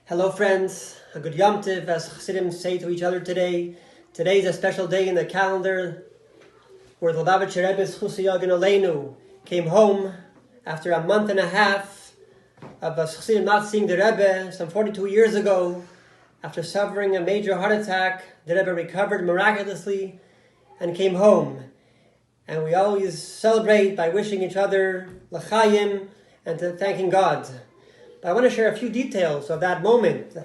Hello friends, a good Yom Tov, as Chassidim say to each other today. Today is a special day in the calendar where the Lubavitcher Rebbe Chusiyagin Aleinu came home after a month and a half of us Chassidim not seeing the Rebbe some 42 years ago. After suffering a major heart attack, the Rebbe recovered miraculously and came home. And we always celebrate by wishing each other l'chaim and to thanking God. But I want to share a few details of that moment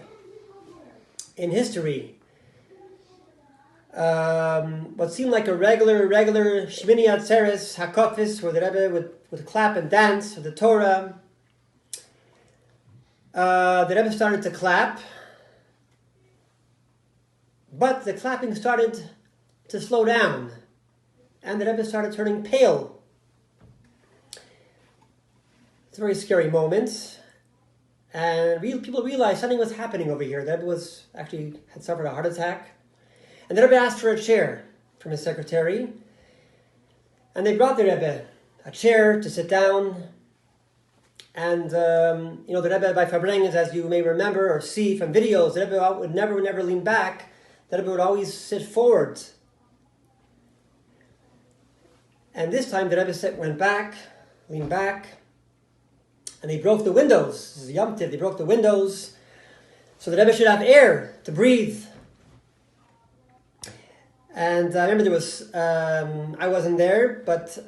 in history. What seemed like a regular Shmini Atzeres Hakofis, where the Rebbe would clap and dance with the Torah. The Rebbe started to clap, but the clapping started to slow down, and the Rebbe started turning pale. It's a very scary moment. And people realized something was happening over here. The Rebbe had suffered a heart attack. And the Rebbe asked for a chair from his secretary. And they brought the Rebbe a chair to sit down. And, the Rebbe by Fabrengens, as you may remember or see from videos, the Rebbe would never lean back. The Rebbe would always sit forward. And this time the Rebbe leaned back. And they broke the windows. This is Yom Tov. They broke the windows so the Rebbe should have air to breathe. And I remember there was, I wasn't there, but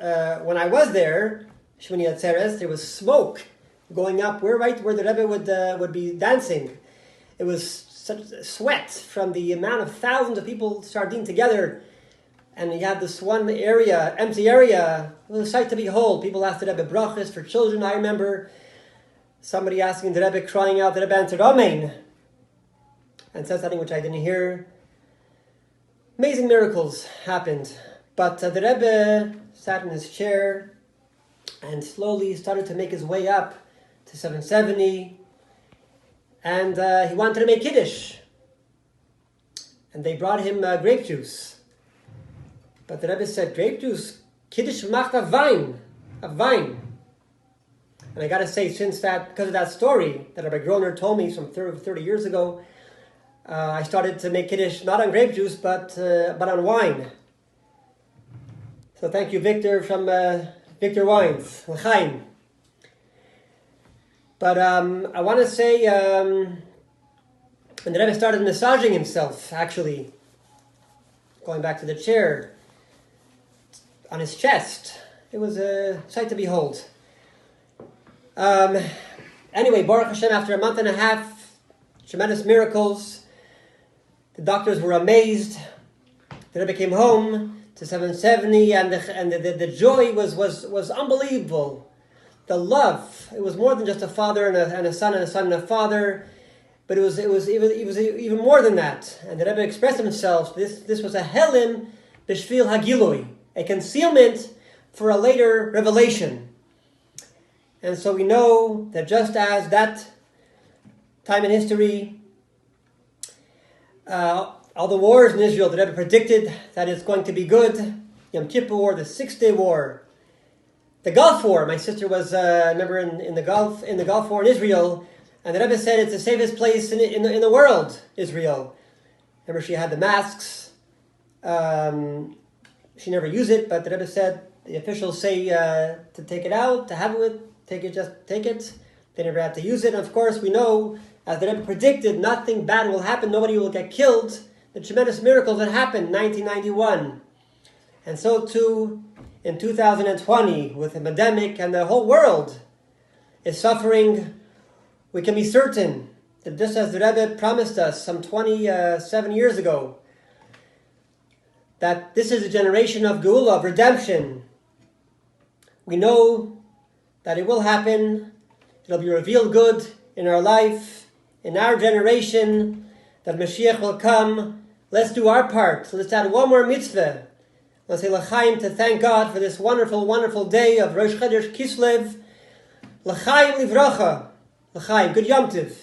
when I was there, Shmini Atzeres, there was smoke going up. We're right where the Rebbe would be dancing. It was such sweat from the amount of thousands of people sardine together. And you have this one area, empty area. It was a sight to behold. People asked the Rebbe brachas for children. I remember somebody asking the Rebbe, crying out. The Rebbe answered, Amen, and said something which I didn't hear. Amazing miracles happened. But the Rebbe sat in his chair and slowly started to make his way up to 770. And he wanted to make Kiddush. And they brought him grape juice. But the Rebbe said, grape juice, Kiddush macht a wine. And I got to say, because of that story that Rabbi Groner told me some 30 years ago, I started to make Kiddush not on grape juice, but on wine. So thank you, Victor, from Victor Wines, L'chaim. But I want to say, when the Rebbe started massaging himself, actually, going back to the chair, on his chest, it was a sight to behold. Anyway, Baruch Hashem, after a month and a half, tremendous miracles. The doctors were amazed. The Rebbe came home to 770, and the joy was unbelievable. The love, it was more than just a father and a son and a father, but it was even more than that. And the Rebbe expressed himself. This was a helim b'shvil hagilui, a concealment for a later revelation. And so we know that just as that time in history, all the wars in Israel, the Rebbe predicted that it's going to be good. Yom Kippur War, the 6-day war, the Gulf War. My sister was, remember, in the Gulf War in Israel, and the Rebbe said it's the safest place in the world, Israel. Remember, she had the masks. She never used it, but the Rebbe said the officials say to take it out, to have it. Take it. They never had to use it. And of course, we know, as the Rebbe predicted, nothing bad will happen. Nobody will get killed. The tremendous miracles that happened in 1991. And so too, in 2020, with the pandemic and the whole world is suffering, we can be certain that just as the Rebbe promised us some 27 years ago, that this is a generation of Geula, of redemption. We know that it will happen. It'll be revealed good in our life, in our generation, that Mashiach will come. Let's do our part. Let's add one more mitzvah. Let's say l'chaim, to thank God for this wonderful, wonderful day of Rosh Chodesh Kislev. L'chaim livracha. L'chaim. Good Yom Tov.